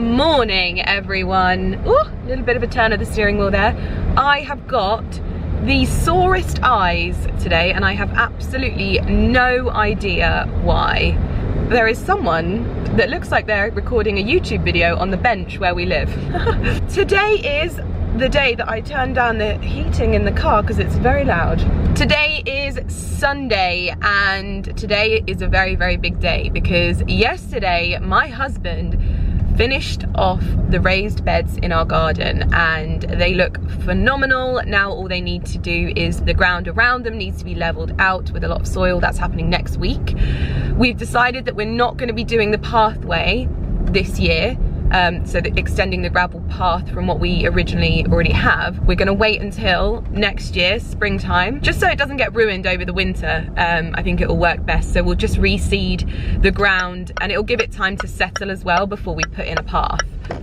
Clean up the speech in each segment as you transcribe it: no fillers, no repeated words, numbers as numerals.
morning, everyone. Ooh, a little bit of a turn of the steering wheel there. I have got the sorest eyes today and I have absolutely no idea why. There is someone that looks like they're recording a YouTube video on the bench where we live. Today is the day that I turned down the heating in the car because it's very loud. Today is Sunday and today is a very, very big day because yesterday my husband finished off the raised beds in our garden and they look phenomenal. Now all they need to do is the ground around them needs to be leveled out with a lot of soil. That's happening next week. We've decided that we're not going to be doing the pathway this year. So extending the gravel path from what we originally already have. We're gonna wait until next year, springtime, just so it doesn't get ruined over the winter. I think it will work best. So we'll just reseed the ground and it'll give it time to settle as well before we put in a path.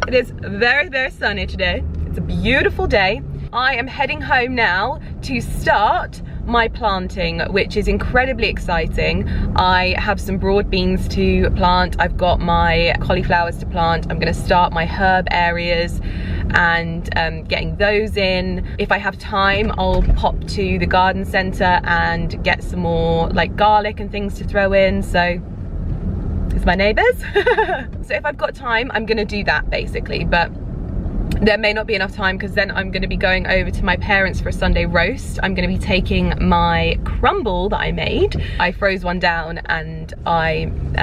It is very, very sunny today. It's a beautiful day. I am heading home now to start my planting, which is incredibly exciting. I have some broad beans to plant. I've got my cauliflowers to plant. I'm going to start my herb areas and getting those in. If I have time, I'll pop to the garden centre and get some more like garlic and things to throw in. So it's my neighbours. So if I've got time, I'm going to do that basically, but there may not be enough time because then I'm going to be going over to my parents for a Sunday roast. I'm going to be taking my crumble that I made. I froze one down and I'm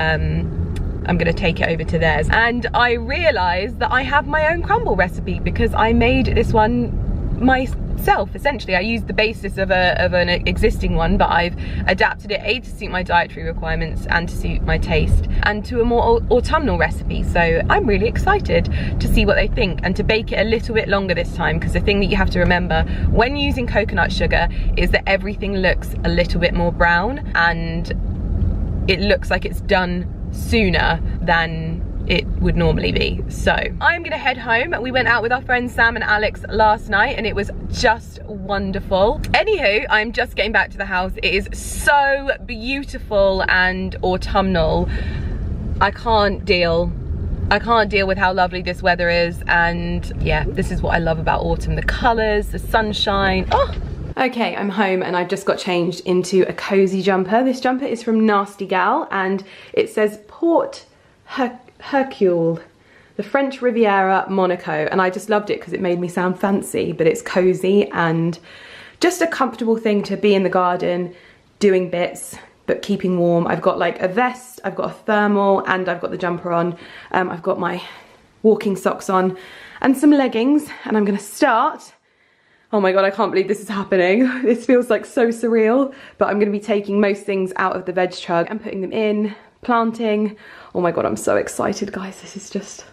going to take it over to theirs. And I realised that I have my own crumble recipe because I made this one myself. Essentially, I used the basis of an existing one, but I've adapted it to suit my dietary requirements and to suit my taste and to a more autumnal recipe. So I'm really excited to see what they think and to bake it a little bit longer this time, because the thing that you have to remember when using coconut sugar is that everything looks a little bit more brown and it looks like it's done sooner than it would normally be. So I'm gonna head home. We went out with our friends Sam and Alex last night and it was just wonderful. Anywho, I'm just getting back to the house. It is so beautiful and autumnal. I can't deal with how lovely this weather is, and yeah, this is what I love about autumn. The colours, the sunshine. Oh! Okay, I'm home and I've just got changed into a cozy jumper. This jumper is from Nasty Gal and it says Port Hercule, the French Riviera, Monaco, and I just loved it because it made me sound fancy, but it's cozy and just a comfortable thing to be in the garden doing bits but keeping warm. I've got like a vest, I've got a thermal, and I've got the jumper on. I've got my walking socks on and some leggings, and I'm gonna start. Oh my god, I can't believe this is happening. This feels like so surreal, but I'm gonna be taking most things out of the veg truck and putting them in, planting. Oh my god, I'm so excited, guys. This is just,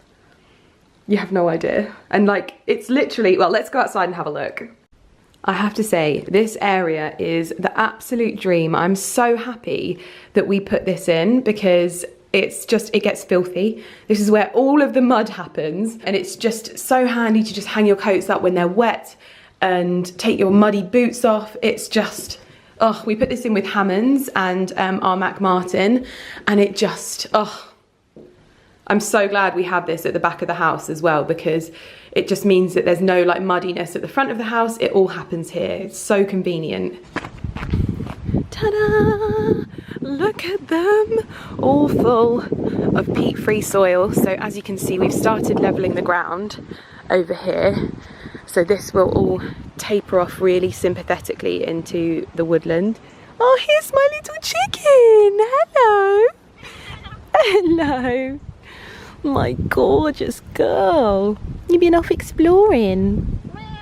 you have no idea. And like, it's literally, well, let's go outside and have a look. I have to say, this area is the absolute dream. I'm so happy that we put this in because it's just, it gets filthy. This is where all of the mud happens, and it's just so handy to just hang your coats up when they're wet and take your muddy boots off. It's just, oh, we put this in with Hammonds and our Mac Martin, and it just, oh, I'm so glad we have this at the back of the house as well, because it just means that there's no like muddiness at the front of the house. It all happens here. It's so convenient. Ta-da! Look at them, all full of peat-free soil. So as you can see, we've started levelling the ground over here. So this will all taper off really sympathetically into the woodland. Oh, here's my little chicken. Hello. Hello. My gorgeous girl. You've been off exploring.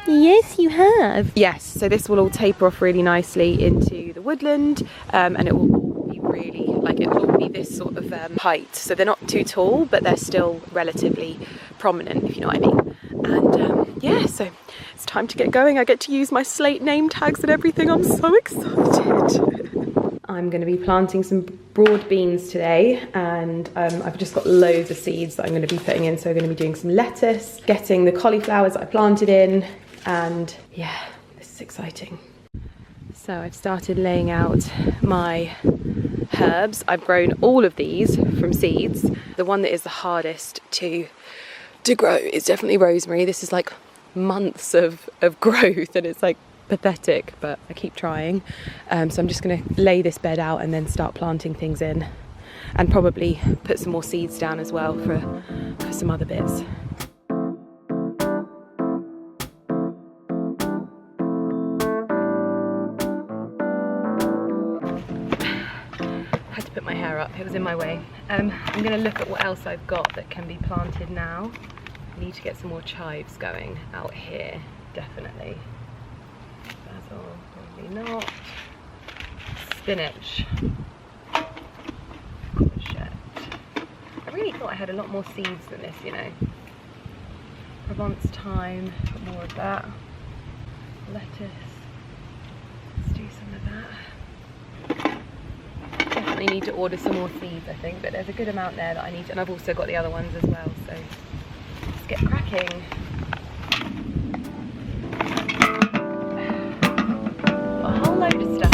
Yes, you have. Yes, so this will all taper off really nicely into the woodland, and it will all be really, like, it will all be this sort of height. So they're not too tall, but they're still relatively prominent, if you know what I mean. And yeah, so it's time to get going. I get to use my slate name tags and everything. I'm so excited. I'm going to be planting some broad beans today, and I've just got loads of seeds that I'm going to be putting in. So I'm going to be doing some lettuce, getting the cauliflowers that I planted in, and yeah, this is exciting. So I've started laying out my herbs. I've grown all of these from seeds. The one that is the hardest to to grow is definitely rosemary. This is like months of growth and it's like pathetic, but I keep trying. So I'm just going to lay this bed out and then start planting things in, and probably put some more seeds down as well for some other bits. Had to put my hair up, it was in my way. I'm going to look at what else I've got that can be planted now. I need to get some more chives going out here, definitely. Basil, probably not. Spinach. Courgette. I really thought I had a lot more seeds than this, you know. Provence thyme, put more of that. Lettuce. Let's do some of that. Definitely need to order some more seeds, I think, but there's a good amount there that I need, and I've also got the other ones as well, so let's get cracking. A whole load of stuff.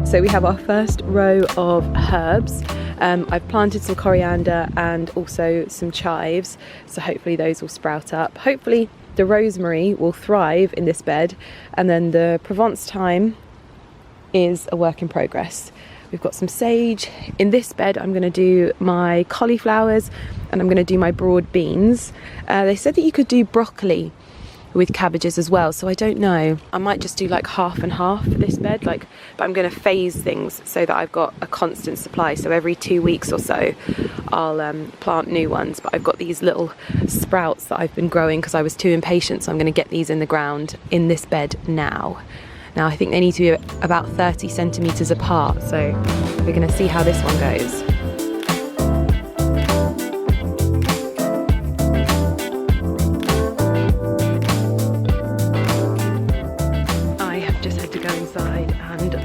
So we have our first row of herbs. I've planted some coriander and also some chives, so hopefully those will sprout up. Hopefully the rosemary will thrive in this bed, and then the Provence thyme is a work in progress. We've got some sage. In this bed I'm going to do my cauliflowers and I'm going to do my broad beans. They said that you could do broccoli with cabbages as well, so I don't know. I might just do like half and half for this bed, but I'm going to phase things so that I've got a constant supply. So every 2 weeks or so I'll plant new ones, but I've got these little sprouts that I've been growing because I was too impatient, so I'm going to get these in the ground in this bed now. Now I think they need to be about 30 centimetres apart, so we're going to see how this one goes.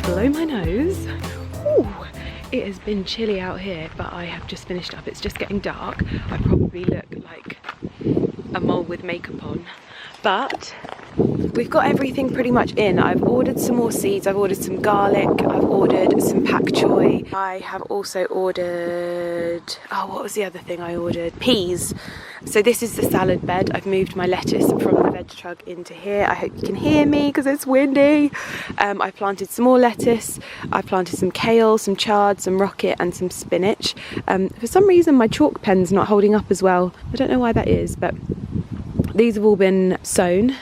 Blow my nose. Ooh, it has been chilly out here, but I have just finished up. It's just getting dark. I probably look like a mole with makeup on, but we've got everything pretty much in. I've ordered some more seeds, I've ordered some garlic, I've ordered some pak choy. I have also ordered, oh, what was the other thing I ordered? Peas. So this is the salad bed. I've moved my lettuce from the veg truck into here. I hope you can hear me because it's windy. I planted some more lettuce. I planted some kale, some chard, some rocket and some spinach. For some reason my chalk pen's not holding up as well. I don't know why that is, but these have all been sown.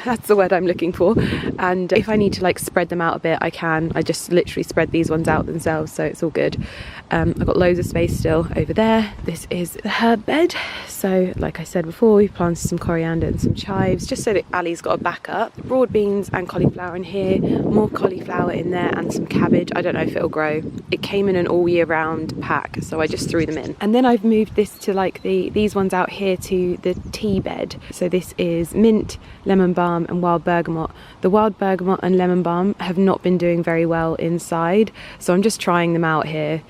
That's the word I'm looking for. And if I need to like spread them out a bit, I can. I just literally spread these ones out themselves, so it's all good. I've got loads of space still over there. This is the herb bed. So like I said before, we've planted some coriander and some chives, just so that Ali's got a backup. Broad beans and cauliflower in here, more cauliflower in there and some cabbage. I don't know if it'll grow. It came in an all year round pack, so I just threw them in. And then I've moved this to like these ones out here to the tea bed. So this is mint, lemon balm and wild bergamot. The wild bergamot and lemon balm have not been doing very well inside, so I'm just trying them out here.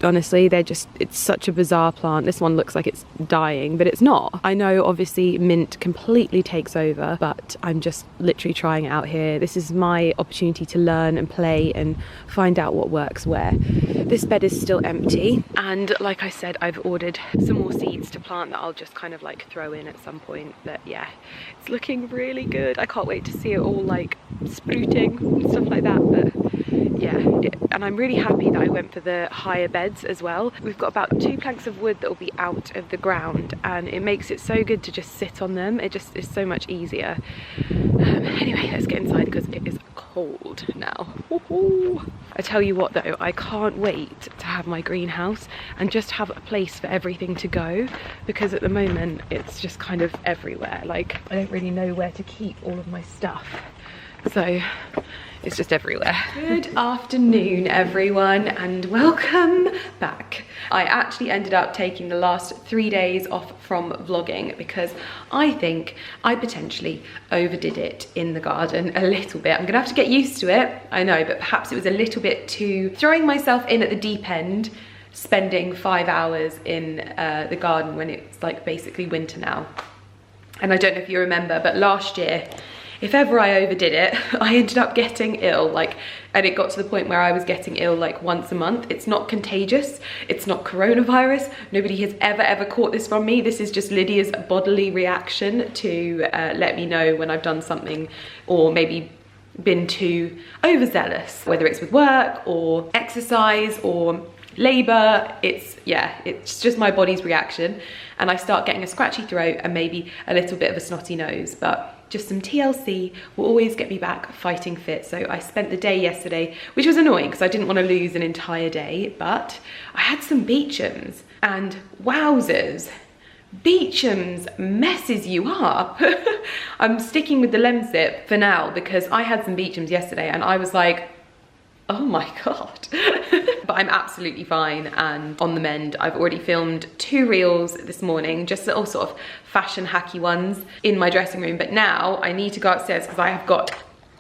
Honestly, it's such a bizarre plant. This one looks like it's dying, but it's not. I know obviously mint completely takes over, but I'm just literally trying it out here. This is my opportunity to learn and play and find out what works where. This bed is still empty, and like I said, I've ordered some more seeds to plant that I'll just kind of like throw in at some point. But yeah, it's looking really good. I can't wait to see it all like sprouting and stuff like that. But yeah, and I'm really happy that I went for the higher beds as well. We've got about 2 planks of wood that will be out of the ground, and it makes it so good to just sit on them. It just is so much easier. Anyway, let's get inside because it is cold now. I tell you what though, I can't wait to have my greenhouse and just have a place for everything to go, because at the moment it's just kind of everywhere. Like, I don't really know where to keep all of my stuff, so it's just everywhere. Good afternoon everyone, and welcome back. I actually ended up taking the last 3 days off from vlogging because I think I potentially overdid it in the garden a little bit. I'm gonna have to get used to it, I know, but perhaps it was a little bit too throwing myself in at the deep end, spending 5 hours in the garden when it's like basically winter now. And I don't know if you remember, but last year if ever I overdid it, I ended up getting ill, like, and it got to the point where I was getting ill like once a month. It's not contagious, it's not coronavirus, nobody has ever caught this from me. This is just Lydia's bodily reaction to let me know when I've done something or maybe been too overzealous, whether it's with work or exercise or labor. It's just my body's reaction, and I start getting a scratchy throat and maybe a little bit of a snotty nose, but just some TLC will always get me back fighting fit. So I spent the day yesterday, which was annoying because I didn't want to lose an entire day, but I had some Beecham's, and wowzers, Beecham's messes you up. I'm sticking with the Lemsip for now because I had some Beecham's yesterday and I was like, oh my God. But I'm absolutely fine and on the mend. I've already filmed 2 reels this morning, just little sort of fashion hacky ones in my dressing room. But now I need to go upstairs because I have got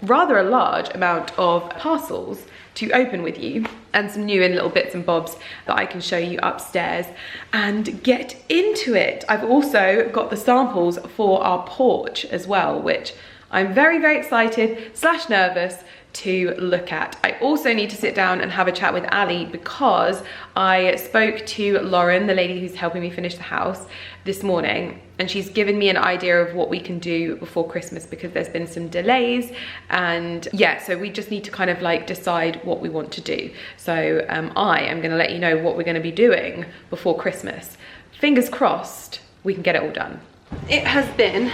rather a large amount of parcels to open with you and some new and little bits and bobs that I can show you upstairs and get into it. I've also got the samples for our porch as well, which I'm very excited / nervous to look at. I also need to sit down and have a chat with Ali because I spoke to Lauren, the lady who's helping me finish the house, this morning, and she's given me an idea of what we can do before Christmas because there's been some delays, and yeah, so we just need to kind of like decide what we want to do. So I am going to let you know what we're going to be doing before Christmas. Fingers crossed we can get it all done. It has been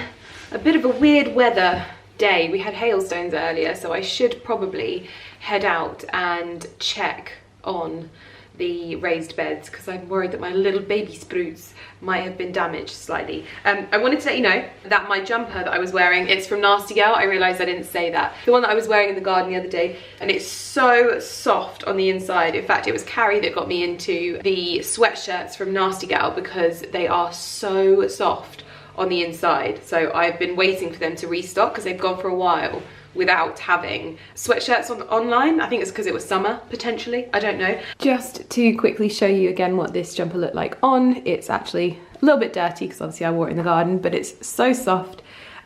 a bit of a weird weather day. We had hailstones earlier, so I should probably head out and check on the raised beds because I'm worried that my little baby spruits might have been damaged slightly. I wanted to let you know that my jumper that I was wearing, it's from Nasty Gal. I realised I didn't say that. The one that I was wearing in the garden the other day, and it's so soft on the inside. In fact, it was Carrie that got me into the sweatshirts from Nasty Gal because they are so soft on the inside. So I've been waiting for them to restock because they've gone for a while without having sweatshirts online. I think it's because it was summer, potentially, I don't know. Just to quickly show you again what this jumper looked like on, it's actually a little bit dirty because obviously I wore it in the garden, but it's so soft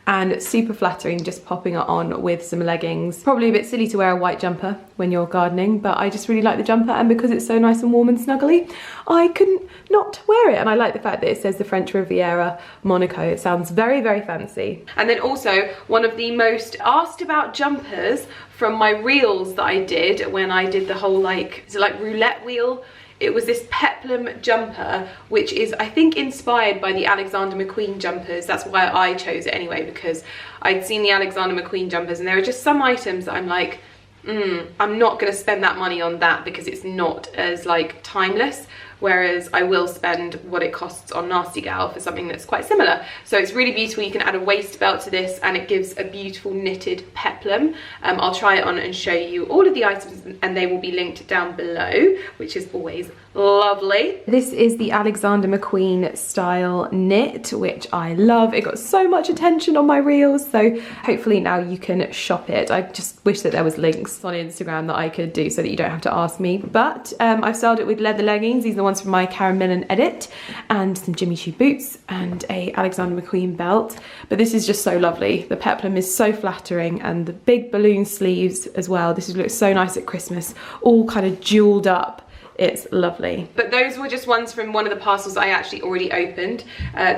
and super flattering, just popping it on with some leggings. Probably a bit silly to wear a white jumper when you're gardening, but I just really like the jumper, and because it's so nice and warm and snuggly, I couldn't not wear it. And I like the fact that it says the French Riviera Monaco. It sounds very fancy. And then also one of the most asked about jumpers from my reels that I did when I did the whole like roulette wheel. It was this peplum jumper, which is, I think, inspired by the Alexander McQueen jumpers. That's why I chose it anyway, because I'd seen the Alexander McQueen jumpers and there are just some items that I'm like, I'm not going to spend that money on that because it's not as like timeless. Whereas I will spend what it costs on Nasty Gal for something that's quite similar. So it's really beautiful. You can add a waist belt to this and it gives a beautiful knitted peplum. I'll try it on and show you all of the items and they will be linked down below, which is always lovely. This is the Alexander McQueen style knit, which I love. It got so much attention on my reels, so hopefully now you can shop it. I just wish that there was links on Instagram that I could do so that you don't have to ask me. But I've styled it with leather leggings. These are the ones from my Karen Millen edit, and some Jimmy Choo boots and a Alexander McQueen belt. But this is just so lovely. The peplum is so flattering, and the big balloon sleeves as well. This looks so nice at Christmas, all kind of jeweled up. It's lovely. But those were just ones from one of the parcels I actually already opened,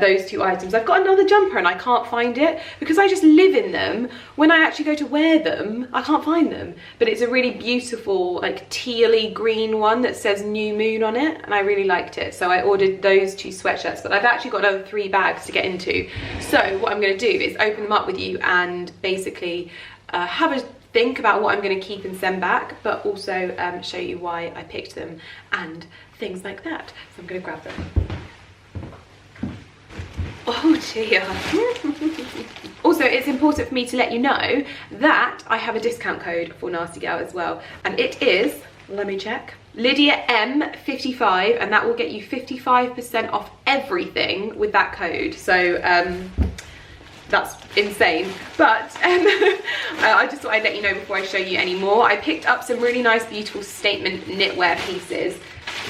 those 2 items. I've got another jumper and I can't find it because I just live in them. When I actually go to wear them, I can't find them. But it's a really beautiful, like tealy green one that says New Moon on it, and I really liked it. So I ordered those 2 sweatshirts, but I've actually got another 3 bags to get into. So what I'm gonna do is open them up with you and basically have a think about what I'm going to keep and send back, but also show you why I picked them and things like that. So I'm going to grab them. Oh dear. Also, it's important for me to let you know that I have a discount code for Nasty Gal as well, and it is, let me check, Lydia M55, and that will get you 55% off everything with that code. So that's insane, but I just thought I'd let you know before I show you any more. I picked up some really nice beautiful statement knitwear pieces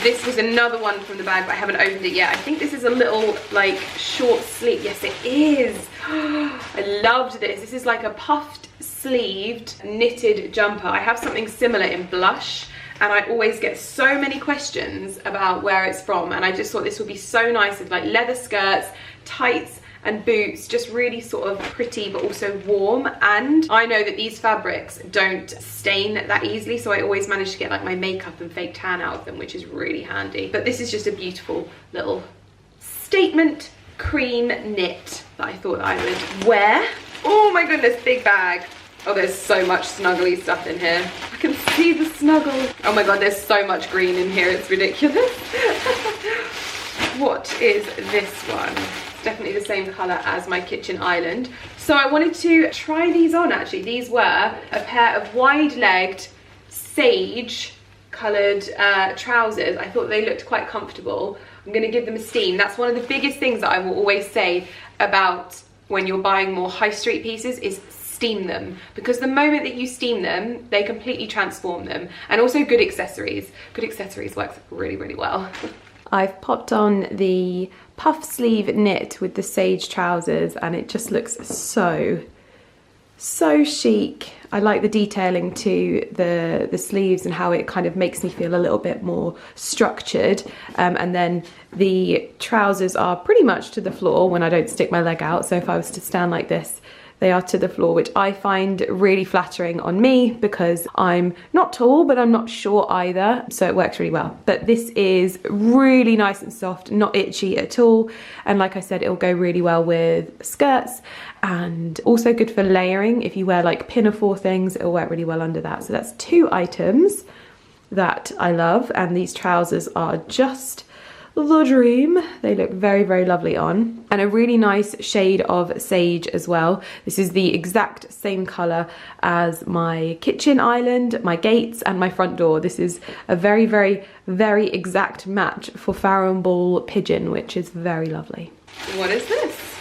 This was another one from the bag, but I haven't opened it yet. I think this is a little, like, short sleeve. Yes, it is. I loved this. This is like a puffed sleeved knitted jumper. I have something similar in blush, and I always get so many questions about where it's from, and I just thought this would be so nice with like leather skirts, tights, and boots, just really sort of pretty but also warm. And I know that these fabrics don't stain that easily, so I always manage to get like my makeup and fake tan out of them, which is really handy. But this is just a beautiful little statement cream knit that I thought I would wear. Oh my goodness, big bag. Oh, there's so much snuggly stuff in here. I can see the snuggle. Oh my god, there's so much green in here, it's ridiculous. What is this one? Definitely the same colour as my kitchen island. So I wanted to try these on actually. These were a pair of wide-legged sage coloured trousers. I thought they looked quite comfortable. I'm going to give them a steam. That's one of the biggest things that I will always say about when you're buying more high street pieces is steam them, because the moment that you steam them, they completely transform them. And also good accessories. Good accessories works really, really well. I've popped on the puff sleeve knit with the sage trousers, and it just looks so chic. I like the detailing to the sleeves and how it kind of makes me feel a little bit more structured. And then the trousers are pretty much to the floor when I don't stick my leg out. So if I was to stand like this, they are to the floor, which I find really flattering on me because I'm not tall, but I'm not short either, so it works really well. But this is really nice and soft, not itchy at all. And like I said, it'll go really well with skirts, and also good for layering. If you wear like pinafore things, it'll work really well under that. So that's 2 items that I love, and these trousers are just the dream. They look very, very lovely on, and a really nice shade of sage as well. This is the exact same colour as my kitchen island, my gates, and my front door. This is a very, very, very exact match for Farrow & Ball pigeon, which is very lovely. What is this?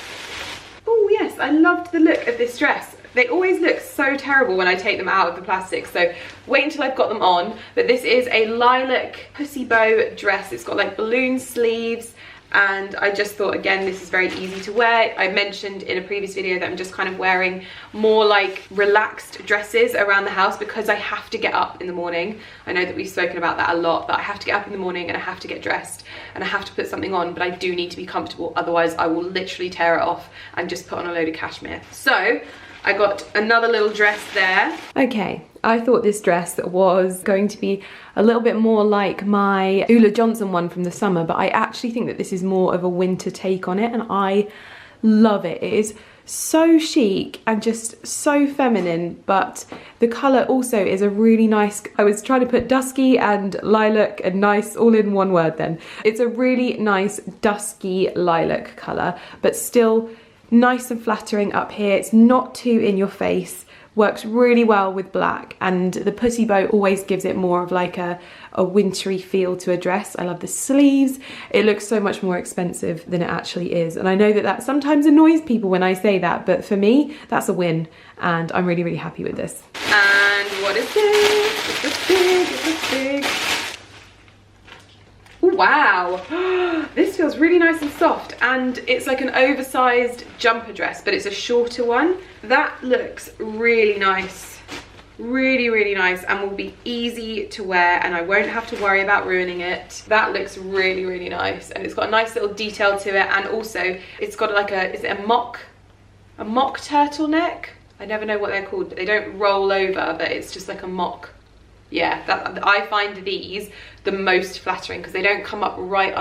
Oh yes, I loved the look of this dress. They always look so terrible when I take them out of the plastic, so wait until I've got them on. But this is a lilac pussy bow dress. It's got like balloon sleeves, and I just thought, again, this is very easy to wear. I mentioned in a previous video that I'm just kind of wearing more like relaxed dresses around the house because I have to get up in the morning. I know that we've spoken about that a lot, but I have to get up in the morning and I have to get dressed and I have to put something on, but I do need to be comfortable, otherwise I will literally tear it off and just put on a load of cashmere. So I got another little dress there. Okay, I thought this dress was going to be a little bit more like my Ula Johnson one from the summer, but I actually think that this is more of a winter take on it, and I love it. It is so chic and just so feminine, but the colour also is a really nice, I was trying to put dusky and lilac and nice all in one word then. It's a really nice dusky lilac colour, but still nice and flattering up here. It's not too in your face, works really well with black, and the pussy bow always gives it more of like a wintry feel to a dress. I love the sleeves. It looks so much more expensive than it actually is, and I know that that sometimes annoys people when I say that, but for me that's a win, and I'm really, really happy with this. And what is this? Is this big? Is this big? Wow, this feels really nice and soft, and it's like an oversized jumper dress, but it's a shorter one. That looks really nice, really, really nice, and will be easy to wear, and I won't have to worry about ruining it. That looks really, really nice, and it's got a nice little detail to it, and also it's got like a, is it a mock turtleneck? I never know what they're called, but they don't roll over, but it's just like a mock. Yeah, I find these the most flattering because they don't come up right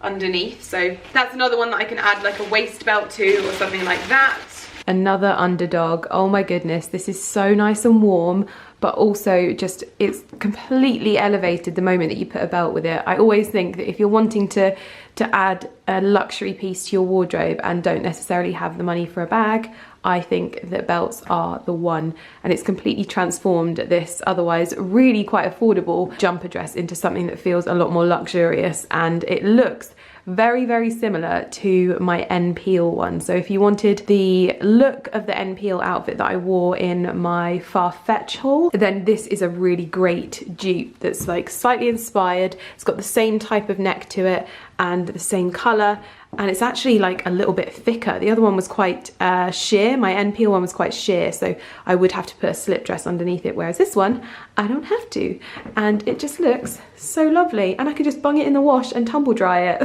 underneath. So that's another one that I can add like a waist belt to or something like that. Another underdog. Oh my goodness, this is so nice and warm, but also just, it's completely elevated the moment that you put a belt with it. I always think that if you're wanting to add a luxury piece to your wardrobe and don't necessarily have the money for a bag, I think that belts are the one, and it's completely transformed this otherwise really quite affordable jumper dress into something that feels a lot more luxurious, and it looks very, very similar to my N Peel one. So if you wanted the look of the N Peel outfit that I wore in my Farfetch haul, then this is a really great dupe that's like slightly inspired. It's got the same type of neck to it and the same colour, and it's actually like a little bit thicker. The other one was quite sheer. My N Peel one was quite sheer, so I would have to put a slip dress underneath it, whereas this one, I don't have to. And it just looks so lovely, and I could just bung it in the wash and tumble dry it.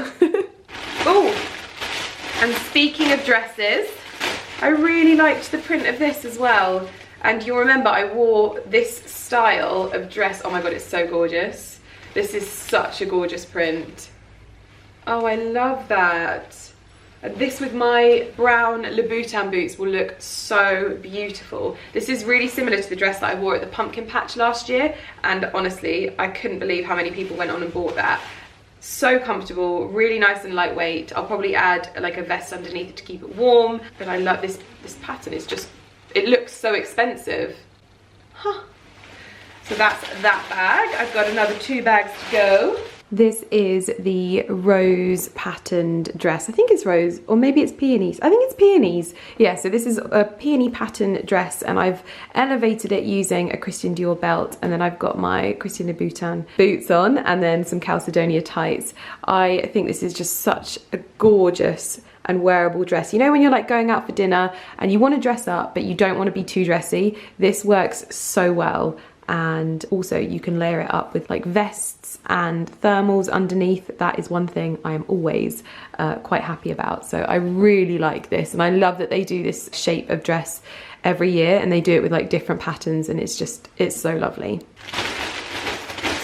Oh, and speaking of dresses, I really liked the print of this as well. And you'll remember I wore this style of dress. Oh my God, it's so gorgeous. This is such a gorgeous print. Oh, I love that. And this with my brown Louboutin boots will look so beautiful. This is really similar to the dress that I wore at the pumpkin patch last year, and honestly, I couldn't believe how many people went on and bought that. So comfortable, really nice and lightweight. I'll probably add like a vest underneath it to keep it warm, but I love this pattern. It's just, it looks so expensive. Huh. So that's that bag. I've got another 2 bags to go. This is the rose patterned dress. I think it's rose, or maybe it's peonies. I think it's peonies. Yeah, so this is a peony pattern dress, and I've elevated it using a Christian Dior belt, and then I've got my Christian Louboutin boots on, and then some Calcedonia tights. I think this is just such a gorgeous and wearable dress. You know, when you're like going out for dinner and you want to dress up, but you don't want to be too dressy, this works so well. And also you can layer it up with like vests and thermals underneath. That is one thing I am always quite happy about. So I really like this, and I love that they do this shape of dress every year, and they do it with like different patterns, and it's so lovely.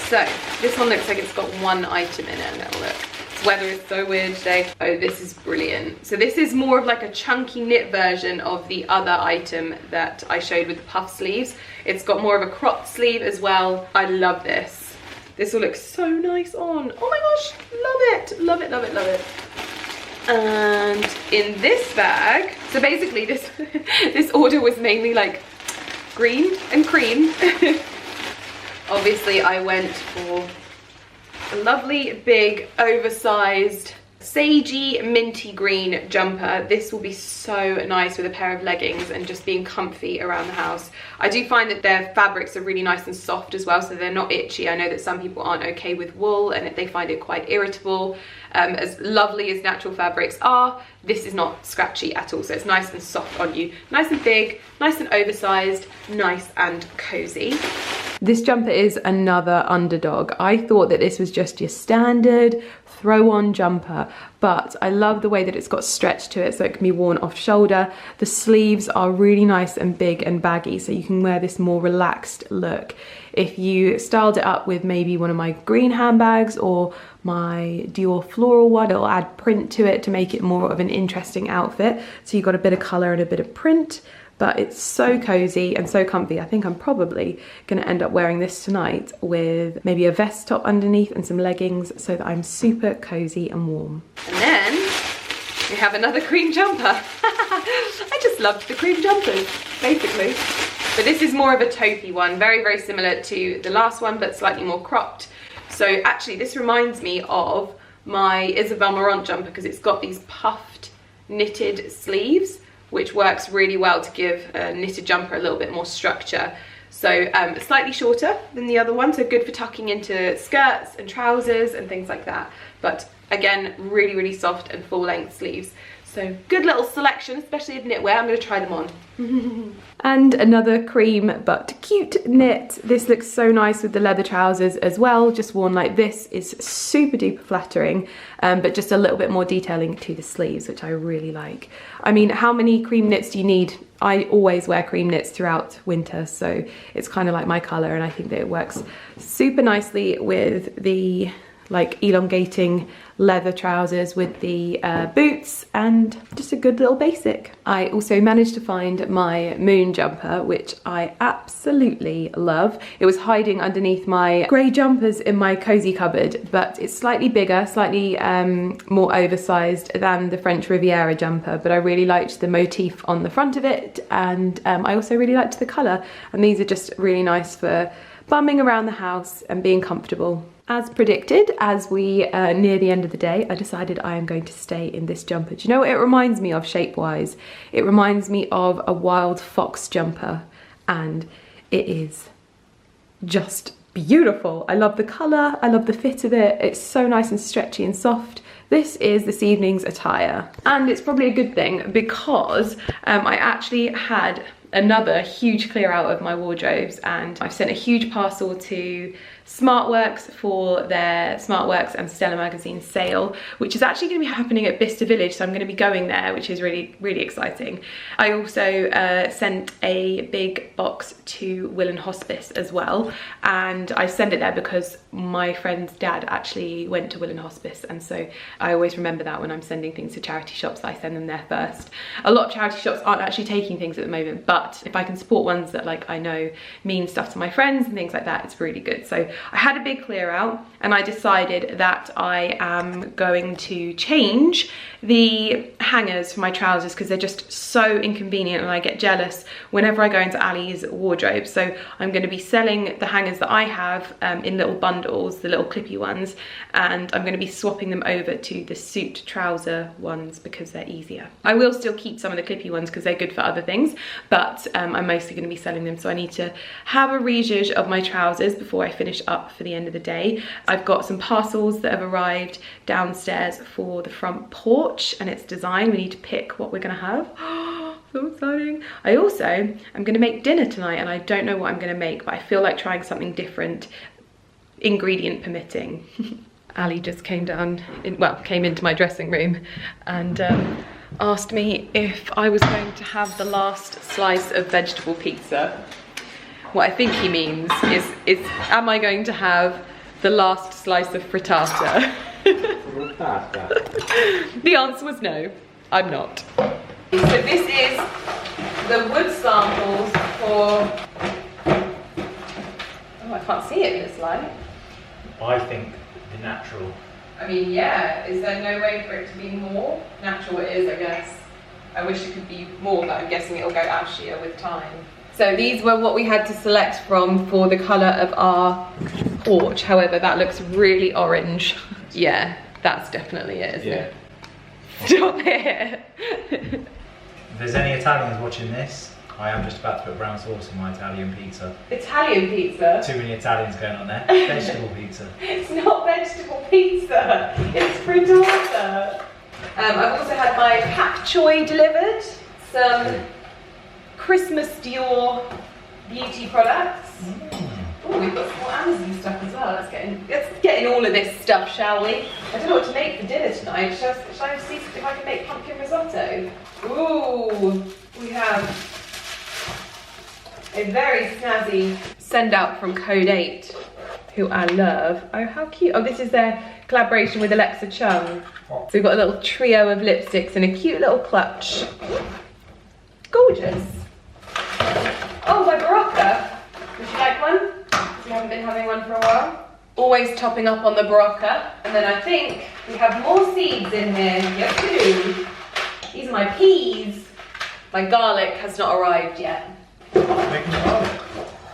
So this one looks like it's got 1 item in it. Now look, this weather is so weird today. Oh, this is brilliant. So this is more of like a chunky knit version of the other item that I showed with the puff sleeves. It's got more of a cropped sleeve as well. I love this. This will look so nice on. Oh my gosh, love it, love it, love it, love it. And in this bag, so basically this this order was mainly like green and cream. Obviously I went for a lovely big oversized sagey minty green jumper. This will be so nice with a pair of leggings and just being comfy around the house. I do find that their fabrics are really nice and soft as well, so they're not itchy. I know that some people aren't okay with wool and they find it quite irritable. As lovely as natural fabrics are, this is not scratchy at all, so it's nice and soft on you. Nice and big, nice and oversized, nice and cozy. This jumper is another underdog. I thought that this was just your standard throw-on jumper, but I love the way that it's got stretch to it so it can be worn off shoulder. The sleeves are really nice and big and baggy, so you can wear this more relaxed look. If you styled it up with maybe one of my green handbags or my Dior floral one, it'll add print to it to make it more of an interesting outfit. So you've got a bit of colour and a bit of print, but it's so cozy and so comfy. I think I'm probably gonna end up wearing this tonight with maybe a vest top underneath and some leggings so that I'm super cozy and warm. And then we have another cream jumper. I just loved the cream jumpers, basically. But this is more of a taupey one, very, very similar to the last one, but slightly more cropped. So actually this reminds me of my Isabel Marant jumper because it's got these puffed knitted sleeves, which works really well to give a knitted jumper a little bit more structure. So slightly shorter than the other one, so good for tucking into skirts and trousers and things like that. But again, really, really soft and full length sleeves. So good little selection, especially of knitwear. I'm gonna try them on. And another cream but cute knit. This looks so nice with the leather trousers as well. Just worn like this is super duper flattering, but just a little bit more detailing to the sleeves, which I really like. I mean, how many cream knits do you need? I always wear cream knits throughout winter, so it's kind of like my color, and I think that it works super nicely with the like elongating leather trousers with the boots, and just a good little basic. I also managed to find my moon jumper, which I absolutely love. It was hiding underneath my grey jumpers in my cozy cupboard, but it's slightly bigger, slightly more oversized than the French Riviera jumper, but I really liked the motif on the front of it, and I also really liked the colour, and these are just really nice for bumming around the house and being comfortable. As predicted, as we near the end of the day, I decided I am going to stay in this jumper. Do you know what it reminds me of shape-wise? It reminds me of a wild fox jumper, and it is just beautiful. I love the colour, I love the fit of it. It's so nice and stretchy and soft. This is this evening's attire, and it's probably a good thing because I actually had another huge clear out of my wardrobes, and I've sent a huge parcel to Smartworks for their Smartworks and Stella magazine sale, which is actually going to be happening at Bicester Village, so I'm going to be going there, which is really, really exciting. I also sent a big box to Willen Hospice as well, and I sent it there because my friend's dad actually went to Willen Hospice, and so I always remember that when I'm sending things to charity shops, I send them there first. A lot of charity shops aren't actually taking things at the moment, but if I can support ones that like I know mean stuff to my friends and things like that, it's really good. So I had a big clear out, and I decided that I am going to change the hangers for my trousers because they're just so inconvenient, and I get jealous whenever I go into Ali's wardrobe. So I'm going to be selling the hangers that I have in little bundles, the little clippy ones, and I'm going to be swapping them over to the suit trouser ones because they're easier. I will still keep some of the clippy ones because they're good for other things, but I'm mostly going to be selling them, so I need to have a rejudge of my trousers before I finish up for the end of the day. I've got some parcels that have arrived downstairs for the front porch, and it's design. We need to pick what we're going to have. So exciting. I also am going to make dinner tonight, and I don't know what I'm going to make, but I feel like trying something different, ingredient permitting. Ali just came into my dressing room and asked me if I was going to have the last slice of vegetable pizza. What I think he means is am I going to have the last slice of frittata? The answer was no, I'm not. So this is the wood samples for, oh, I can't see it in this light. I think the natural. I mean, yeah, is there no way for it to be more? Natural it is, I guess. I wish it could be more, but I'm guessing it'll go ashier with time. So these were what we had to select from for the colour of our porch. However, that looks really orange. Yeah, that's definitely it, isn't it? Stop it. If there's any Italians watching this, I am just about to put brown sauce in my Italian pizza. Italian pizza? Too many Italians going on there. Vegetable pizza. It's not vegetable pizza, it's frittata. I've also had my pak choi delivered, some Christmas Dior beauty products. Oh, we've got some more Amazon stuff as well. Let's get in all of this stuff, shall we? I don't know what to make for dinner tonight. Shall I see if I can make pumpkin risotto? Ooh, we have a very snazzy send out from Code 8, who I love. Oh, how cute. Oh, this is their collaboration with Alexa Chung. So we've got a little trio of lipsticks and a cute little clutch. Gorgeous. Oh, my Barocca. Would you like one? Because we haven't been having one for a while. Always topping up on the Barocca. And then I think we have more seeds in here. Yes, we do. These are my peas. My garlic has not arrived yet. Making garlic.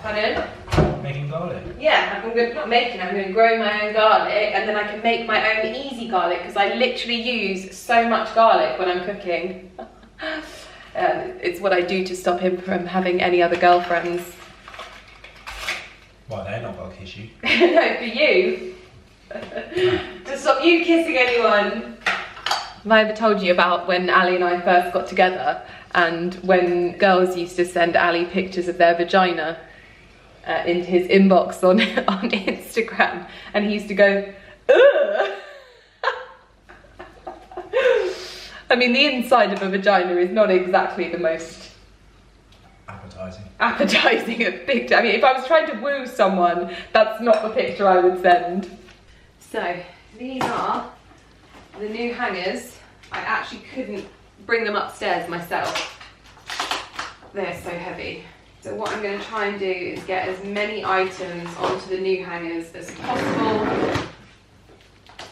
Pardon? Making garlic. Yeah, I'm going to grow my own garlic, and then I can make my own easy garlic because I literally use so much garlic when I'm cooking. It's what I do to stop him from having any other girlfriends. Well, they're not going to kiss you. No, for you. To stop you kissing anyone. Have I ever told you about when Ali and I first got together, and when girls used to send Ali pictures of their vagina into his inbox on Instagram, and he used to go, ugh! I mean, the inside of a vagina is not exactly the most appetizing of picture. I mean, if I was trying to woo someone, that's not the picture I would send. So, these are the new hangers. I actually couldn't bring them upstairs myself. They're so heavy. So what I'm going to try and do is get as many items onto the new hangers as possible,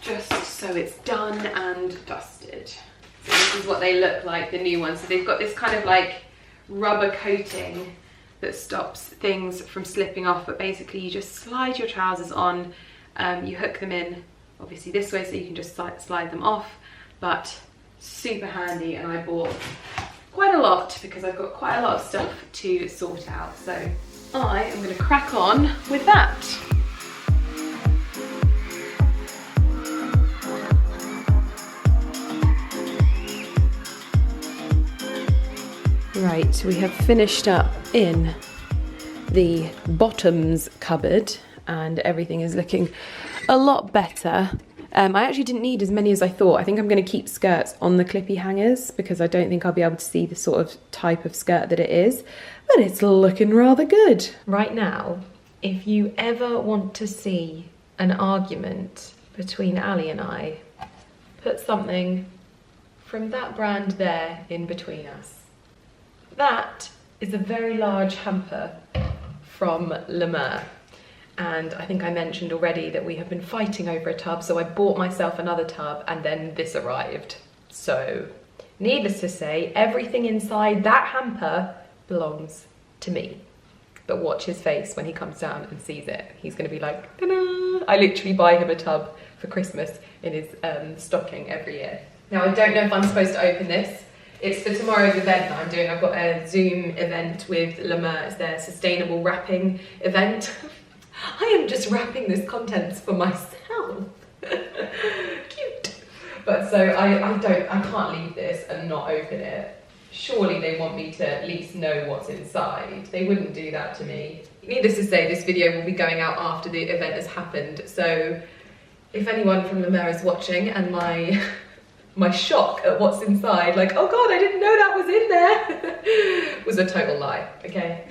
just so it's done and dusted. So this is what they look like, the new ones. So they've got this kind of like rubber coating that stops things from slipping off, but basically you just slide your trousers on You hook them in obviously this way so you can just slide them off, but super handy, and I bought quite a lot because I've got quite a lot of stuff to sort out. So I am going to crack on with that. Right, we have finished up in the bottoms cupboard and everything is looking a lot better. I actually didn't need as many as I thought. I think I'm going to keep skirts on the clippy hangers because I don't think I'll be able to see the sort of type of skirt that it is, but it's looking rather good. Right now, if you ever want to see an argument between Ali and I, put something from that brand there in between us. That is a very large hamper from LUXE. And I think I mentioned already that we have been fighting over a tub, so I bought myself another tub and then this arrived. So, needless to say, everything inside that hamper belongs to me. But watch his face when he comes down and sees it. He's gonna be like, ta-da! I literally buy him a tub for Christmas in his stocking every year. Now, I don't know if I'm supposed to open this. It's for tomorrow's event that I'm doing. I've got a Zoom event with LUXE. It's their sustainable wrapping event. I am just wrapping this contents for myself. Cute. But so I can't leave this and not open it. Surely they want me to at least know what's inside. They wouldn't do that to me. Needless to say, this video will be going out after the event has happened. So if anyone from LUXE is watching and my shock at what's inside, like, oh God, I didn't know that was in there, was a total lie, okay?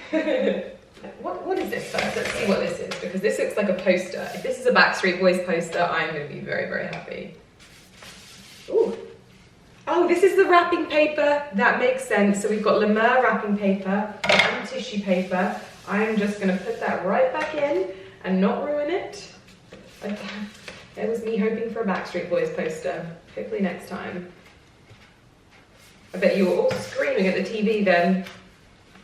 What is this first? Let's see what this is, because this looks like a poster. If this is a Backstreet Boys poster, I'm going to be very, very happy. Ooh. Oh, this is the wrapping paper. That makes sense. So we've got LUXE wrapping paper and tissue paper. I'm just going to put that right back in and not ruin it. That was me hoping for a Backstreet Boys poster. Hopefully next time. I bet you were all screaming at the TV then.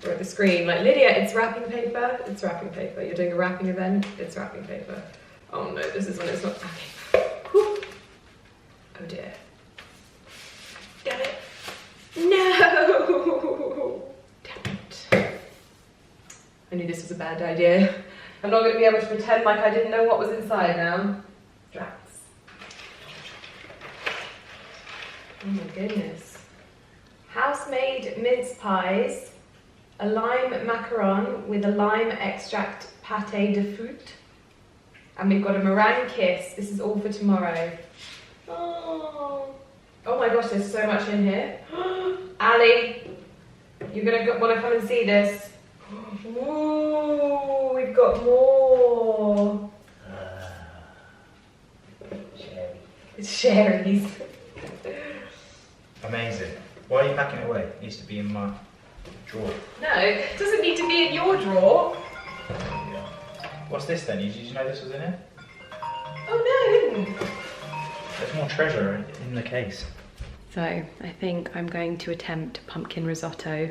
Or at the screen, like, Lydia, it's wrapping paper. It's wrapping paper. You're doing a wrapping event. It's wrapping paper. Oh no, this is when it's not. Okay. Whew. Oh dear. Damn it. No. Damn it. I knew this was a bad idea. I'm not going to be able to pretend like I didn't know what was inside now. Straps. Oh my goodness. House-made mince pies. A lime macaron with a lime extract pâté de fruit. And we've got a meringue kiss. This is all for tomorrow. Oh my gosh, there's so much in here. Ali, you're gonna want to come and see this. Ooh, we've got more. Sherry. It's Sherry's. Amazing. Why are you packing it away? It needs to be in my drawer. No, it doesn't need to be in your drawer. Yeah. What's this then? Did you know this was in it? Oh no! There's more treasure in the case. So, I think I'm going to attempt pumpkin risotto.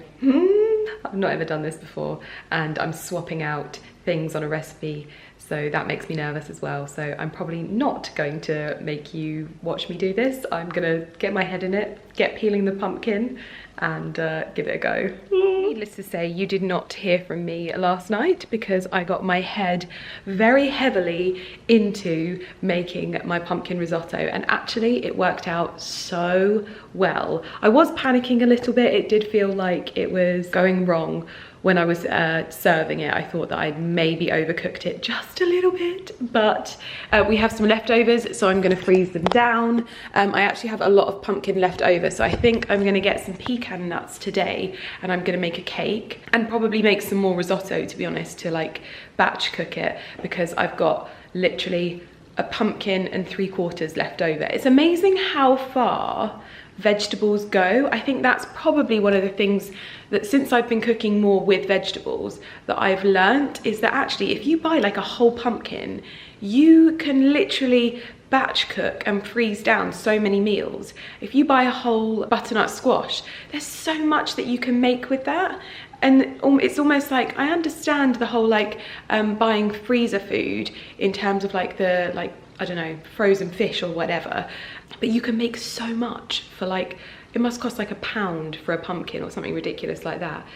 I've not ever done this before, and I'm swapping out things on a recipe, so that makes me nervous as well. So I'm probably not going to make you watch me do this. I'm gonna get my head in it, get peeling the pumpkin, and give it a go. Needless to say, you did not hear from me last night because I got my head very heavily into making my pumpkin risotto, and actually it worked out so well. I was panicking a little bit. It did feel like it was going wrong when I was serving it. I thought that I'd maybe overcooked it just a little bit, but we have some leftovers, so I'm gonna freeze them down. I actually have a lot of pumpkin left over, so I think I'm gonna get some pecan nuts today, and I'm gonna make a cake, and probably make some more risotto, to be honest, to like batch cook it, because I've got literally a pumpkin and 3/4 left over. It's amazing how far vegetables go. I think that's probably one of the things that, since I've been cooking more with vegetables, that I've learnt is that actually if you buy like a whole pumpkin, you can literally batch cook and freeze down so many meals. If you buy a whole butternut squash, there's so much that you can make with that. And it's almost like, I understand the whole like buying freezer food in terms of like the, like, I don't know, frozen fish or whatever, but you can make so much for like, it must cost like £1 for a pumpkin or something ridiculous like that.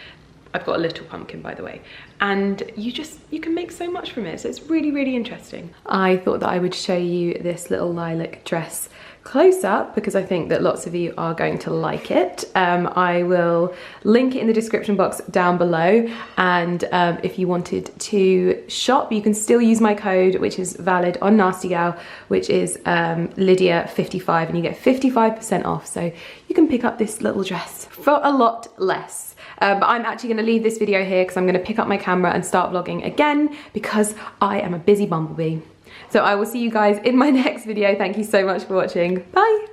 I've got a little pumpkin, by the way, and you can make so much from it, so it's really, really interesting. I thought that I would show you this little lilac dress close up because I think that lots of you are going to like it. I will link it in the description box down below, and if you wanted to shop, you can still use my code, which is valid on Nasty Gal, which is Lydia55, and you get 55% off, so you can pick up this little dress for a lot less. But I'm actually going to leave this video here because I'm going to pick up my camera and start vlogging again because I am a busy bumblebee. So I will see you guys in my next video. Thank you so much for watching. Bye!